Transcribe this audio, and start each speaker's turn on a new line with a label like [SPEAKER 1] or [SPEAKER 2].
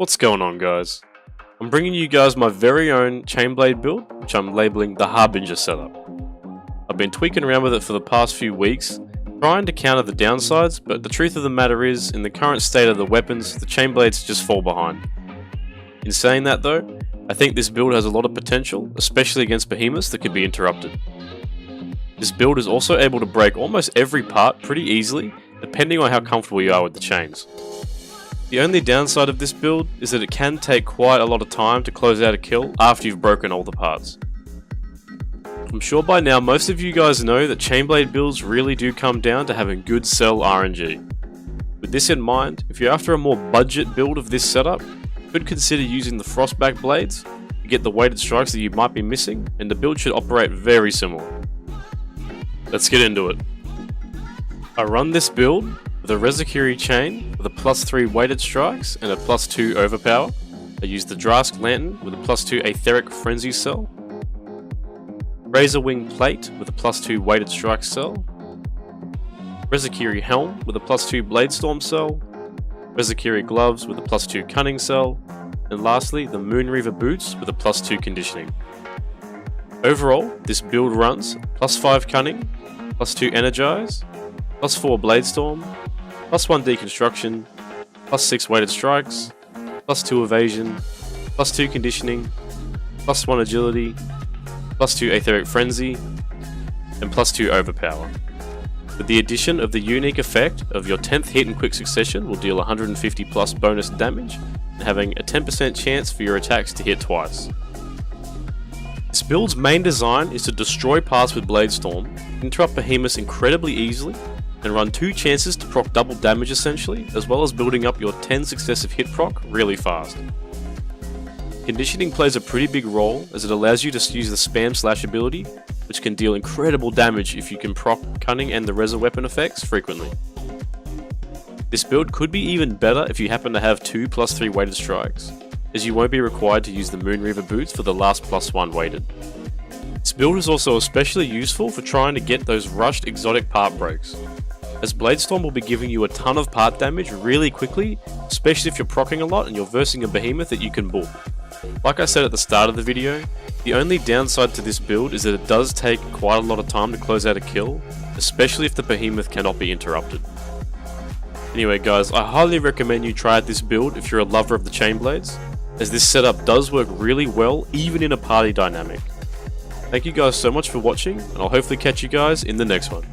[SPEAKER 1] What's going on, guys? I'm bringing you guys my very own chainblade build, which I'm labeling the Harbinger setup. I've been tweaking around with it for the past few weeks, trying to counter the downsides, but the truth of the matter is, in the current state of the weapons, the chainblades just fall behind. In saying that though, I think this build has a lot of potential, especially against behemoths that can be interrupted. This build is also able to break almost every part pretty easily, depending on how comfortable you are with the chains. The only downside of this build is that it can take quite a lot of time to close out a kill after you've broken all the parts. I'm sure by now most of you guys know that chainblade builds really do come down to having good cell RNG. With this in mind, if you're after a more budget build of this setup, you could consider using the frostback blades to get the weighted strikes that you might be missing, and the build should operate very similar. Let's get into it. I run this build with a Rezakiri chain with a +3 weighted strikes and a +2 overpower. I use the Drask Lantern with a +2 Aetheric Frenzy cell, Razor Wing Plate with a +2 weighted strike cell, Rezakiri Helm with a +2 Bladestorm cell, Rezakiri Gloves with a +2 Cunning cell, and lastly the Moonreaver Boots with a +2 Conditioning. Overall, this build runs +5 Cunning, +2 Energize, +4 Bladestorm, +1 Deconstruction, +6 Weighted Strikes, +2 Evasion, +2 Conditioning, +1 Agility, +2 Aetheric Frenzy, and +2 Overpower. With the addition of the unique effect of your 10th hit in quick succession will deal 150 plus bonus damage, and having a 10% chance for your attacks to hit twice. This build's main design is to destroy parts with Bladestorm, interrupt behemoths incredibly easily, and run 2 chances to proc double damage essentially, as well as building up your 10 successive hit proc really fast. Conditioning plays a pretty big role as it allows you to use the spam slash ability, which can deal incredible damage if you can proc Cunning and the Reza weapon effects frequently. This build could be even better if you happen to have 2 +3 weighted strikes, as you won't be required to use the Moonreaver Boots for the last +1 weighted. This build is also especially useful for trying to get those rushed exotic part breaks, as Bladestorm will be giving you a ton of part damage really quickly, especially if you're proccing a lot and you're versing a behemoth that you can bull. Like I said at the start of the video, the only downside to this build is that it does take quite a lot of time to close out a kill, especially if the behemoth cannot be interrupted. Anyway guys, I highly recommend you try out this build if you're a lover of the chainblades, as this setup does work really well even in a party dynamic. Thank you guys so much for watching, and I'll hopefully catch you guys in the next one.